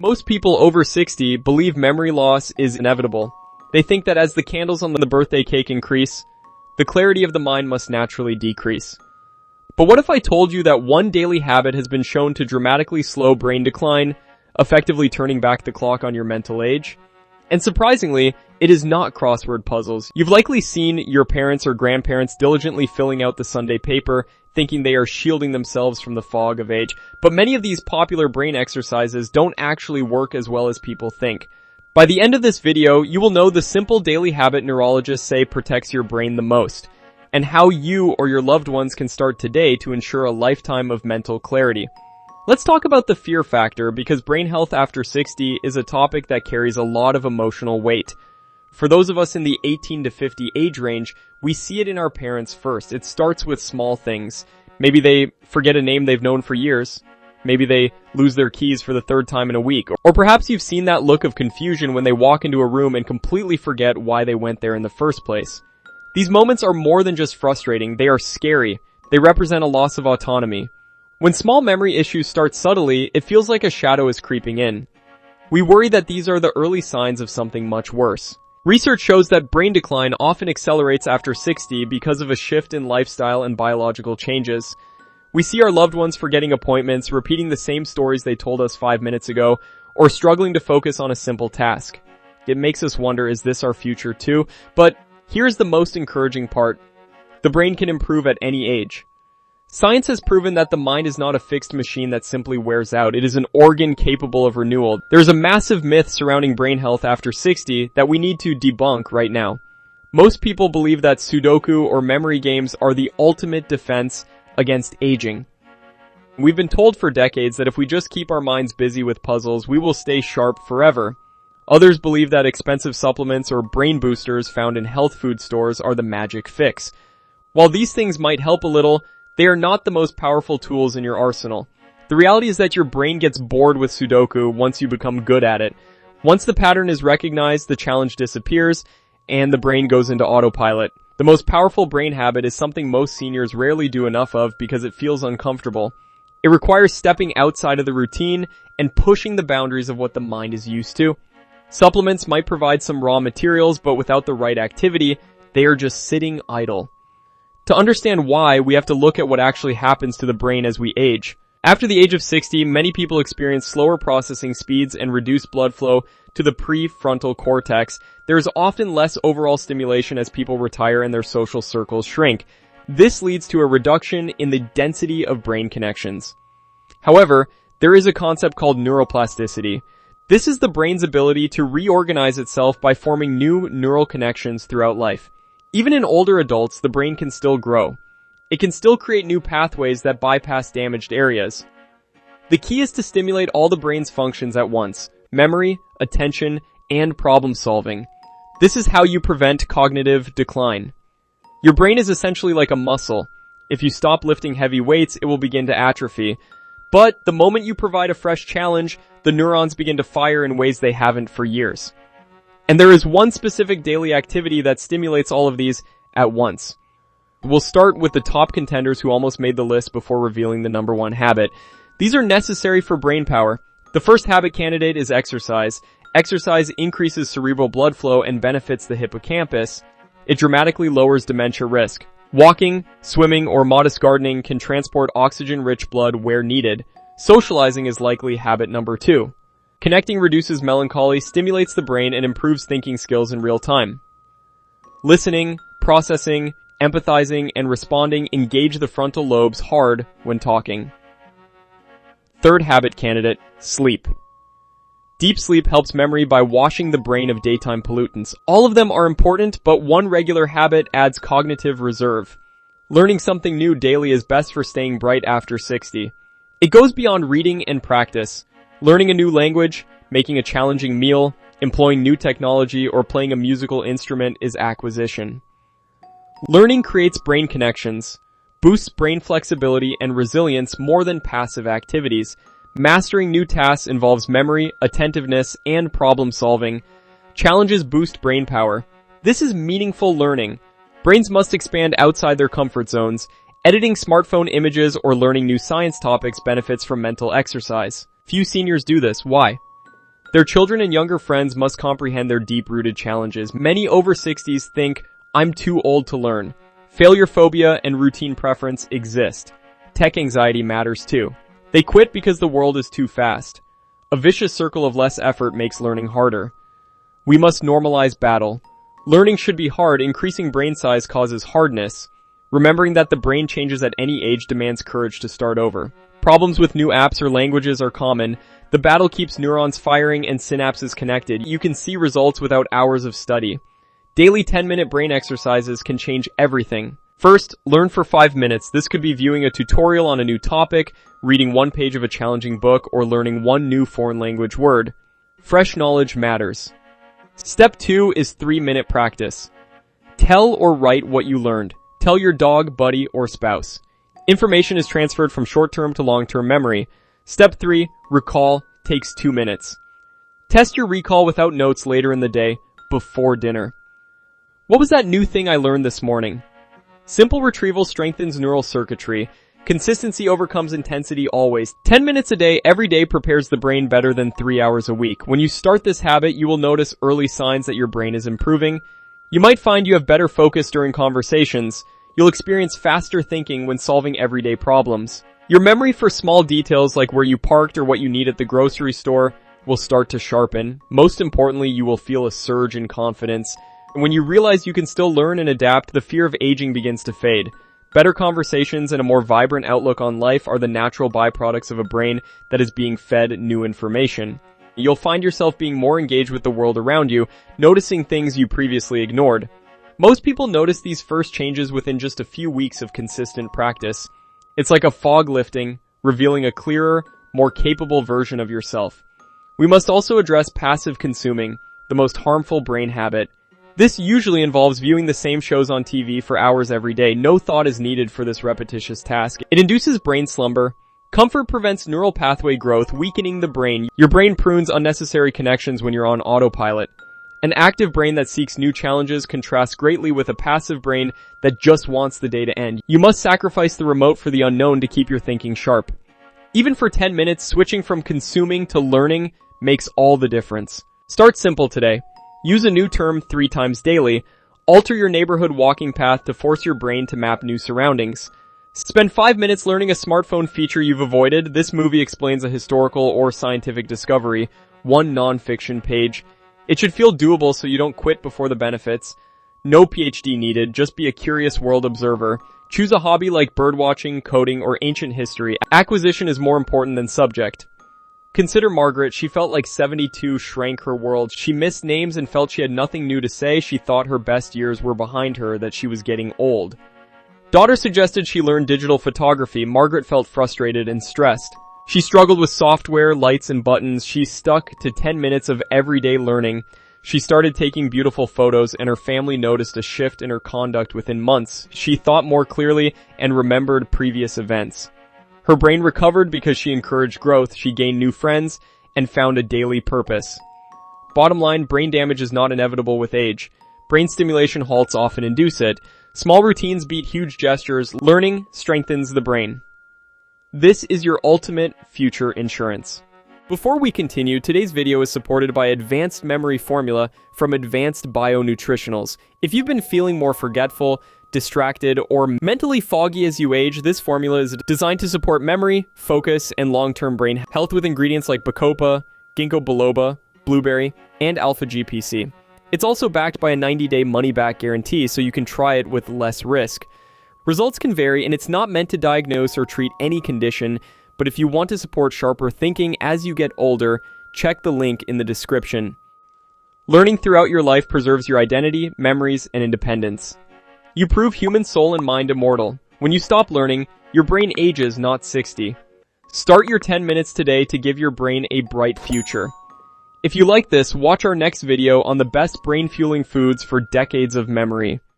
Most people over 60 believe memory loss is inevitable. They think that as the candles on the birthday cake increase, the clarity of the mind must naturally decrease. But what if I told you that one daily habit has been shown to dramatically slow brain decline, effectively turning back the clock on your mental age? And surprisingly, it is not crossword puzzles. You've likely seen your parents or grandparents diligently filling out the Sunday paper, thinking they are shielding themselves from the fog of age. But many of these popular brain exercises don't actually work as well as people think. By the end of this video, you will know the simple daily habit neurologists say protects your brain the most, and how you or your loved ones can start today to ensure a lifetime of mental clarity. Let's talk about the fear factor, because brain health after 60 is a topic that carries a lot of emotional weight. For those of us in the 18 to 50 age range, we see it in our parents first. It starts with small things. Maybe they forget a name they've known for years. Maybe they lose their keys for the third time in a week. Or perhaps you've seen that look of confusion when they walk into a room and completely forget why they went there in the first place. These moments are more than just frustrating. They are scary. They represent a loss of autonomy. When small memory issues start subtly, it feels like a shadow is creeping in. We worry that these are the early signs of something much worse. Research shows that brain decline often accelerates after 60 because of a shift in lifestyle and biological changes. We see our loved ones forgetting appointments, repeating the same stories they told us 5 minutes ago, or struggling to focus on a simple task. It makes us wonder, is this our future too? But here's the most encouraging part. The brain can improve at any age. Science has proven that the mind is not a fixed machine that simply wears out. It is an organ capable of renewal. There's a massive myth surrounding brain health after 60 that we need to debunk right now. Most people believe that Sudoku or memory games are the ultimate defense against aging. We've been told for decades that if we just keep our minds busy with puzzles, we will stay sharp forever. Others believe that expensive supplements or brain boosters found in health food stores are the magic fix. While these things might help a little, they are not the most powerful tools in your arsenal. The reality is that your brain gets bored with Sudoku once you become good at it. Once the pattern is recognized, the challenge disappears, and the brain goes into autopilot. The most powerful brain habit is something most seniors rarely do enough of because it feels uncomfortable. It requires stepping outside of the routine and pushing the boundaries of what the mind is used to. Supplements might provide some raw materials, but without the right activity, they are just sitting idle. To understand why, we have to look at what actually happens to the brain as we age. After the age of 60, many people experience slower processing speeds and reduced blood flow to the prefrontal cortex. There is often less overall stimulation as people retire and their social circles shrink. This leads to a reduction in the density of brain connections. However, there is a concept called neuroplasticity. This is the brain's ability to reorganize itself by forming new neural connections throughout life. Even in older adults, the brain can still grow. It can still create new pathways that bypass damaged areas. The key is to stimulate all the brain's functions at once: memory, attention, and problem solving. This is how you prevent cognitive decline. Your brain is essentially like a muscle. If you stop lifting heavy weights, it will begin to atrophy. But the moment you provide a fresh challenge, the neurons begin to fire in ways they haven't for years. And there is one specific daily activity that stimulates all of these at once. We'll start with the top contenders who almost made the list before revealing the number one habit. These are necessary for brain power. The first habit candidate is exercise. Exercise increases cerebral blood flow and benefits the hippocampus. It dramatically lowers dementia risk. Walking, swimming, or modest gardening can transport oxygen-rich blood where needed. Socializing is likely habit number 2. Connecting reduces melancholy, stimulates the brain, and improves thinking skills in real time. Listening, processing, empathizing, and responding engage the frontal lobes hard when talking. Third habit candidate, sleep. Deep sleep helps memory by washing the brain of daytime pollutants. All of them are important, but one regular habit adds cognitive reserve. Learning something new daily is best for staying bright after 60. It goes beyond reading and practice. Learning a new language, making a challenging meal, employing new technology, or playing a musical instrument is acquisition. Learning creates brain connections, boosts brain flexibility and resilience more than passive activities. Mastering new tasks involves memory, attentiveness, and problem solving. Challenges boost brain power. This is meaningful learning. Brains must expand outside their comfort zones. Editing smartphone images or learning new science topics benefits from mental exercise. Few seniors do this. Why? Their children and younger friends must comprehend their deep-rooted challenges. Many over 60s think, I'm too old to learn. Failure phobia and routine preference exist. Tech anxiety matters too. They quit because the world is too fast. A vicious circle of less effort makes learning harder. We must normalize battle. Learning should be hard. Increasing brain size causes hardness. Remembering that the brain changes at any age demands courage to start over. Problems with new apps or languages are common. The battle keeps neurons firing and synapses connected. You can see results without hours of study. Daily 10-minute brain exercises can change everything. First, learn for 5 minutes. This could be viewing a tutorial on a new topic, reading one page of a challenging book, or learning one new foreign language word. Fresh knowledge matters. Step 2 is 3-minute practice. Tell or write what you learned. Tell your dog, buddy, or spouse. Information is transferred from short-term to long-term memory. Step 3, recall, takes 2 minutes. Test your recall without notes later in the day, before dinner. What was that new thing I learned this morning? Simple retrieval strengthens neural circuitry. Consistency overcomes intensity always. 10 minutes a day, every day prepares the brain better than 3 hours a week. When you start this habit, you will notice early signs that your brain is improving. You might find you have better focus during conversations. You'll experience faster thinking when solving everyday problems. Your memory for small details like where you parked or what you need at the grocery store will start to sharpen. Most importantly, you will feel a surge in confidence. And when you realize you can still learn and adapt, the fear of aging begins to fade. Better conversations and a more vibrant outlook on life are the natural byproducts of a brain that is being fed new information. You'll find yourself being more engaged with the world around you, noticing things you previously ignored. Most people notice these first changes within just a few weeks of consistent practice. It's like a fog lifting, revealing a clearer, more capable version of yourself. We must also address passive consuming, the most harmful brain habit. This usually involves viewing the same shows on TV for hours every day. No thought is needed for this repetitious task. It induces brain slumber. Comfort prevents neural pathway growth, weakening the brain. Your brain prunes unnecessary connections when you're on autopilot. An active brain that seeks new challenges contrasts greatly with a passive brain that just wants the day to end. You must sacrifice the remote for the unknown to keep your thinking sharp. Even for 10 minutes, switching from consuming to learning makes all the difference. Start simple today. Use a new term 3 times daily. Alter your neighborhood walking path to force your brain to map new surroundings. Spend 5 minutes learning a smartphone feature you've avoided. This movie explains a historical or scientific discovery. 1 non-fiction page. It should feel doable so you don't quit before the benefits. No PhD needed, just be a curious world observer. Choose a hobby like birdwatching, coding, or ancient history. Acquisition is more important than subject. Consider Margaret. She felt like 72 shrank her world. She missed names and felt she had nothing new to say. She thought her best years were behind her, that she was getting old. Daughter suggested she learn digital photography. Margaret felt frustrated and stressed. She struggled with software, lights, and buttons. She stuck to 10 minutes of everyday learning. She started taking beautiful photos, and her family noticed a shift in her conduct within months. She thought more clearly and remembered previous events. Her brain recovered because she encouraged growth. She gained new friends and found a daily purpose. Bottom line, brain damage is not inevitable with age. Brain stimulation halts often induce it. Small routines beat huge gestures. Learning strengthens the brain. This is your ultimate future insurance. Before we continue, today's video is supported by Advanced Memory Formula from Advanced Bionutritionals. If you've been feeling more forgetful, distracted, or mentally foggy as you age, this formula is designed to support memory, focus, and long-term brain health with ingredients like bacopa, ginkgo biloba, blueberry, and alpha-GPC. It's also backed by a 90-day money-back guarantee, so you can try it with less risk. Results can vary, and it's not meant to diagnose or treat any condition, but if you want to support sharper thinking as you get older, check the link in the description. Learning throughout your life preserves your identity, memories, and independence. You prove human soul and mind immortal. When you stop learning, your brain ages, not 60. Start your 10 minutes today to give your brain a bright future. If you like this, watch our next video on the best brain-fueling foods for decades of memory.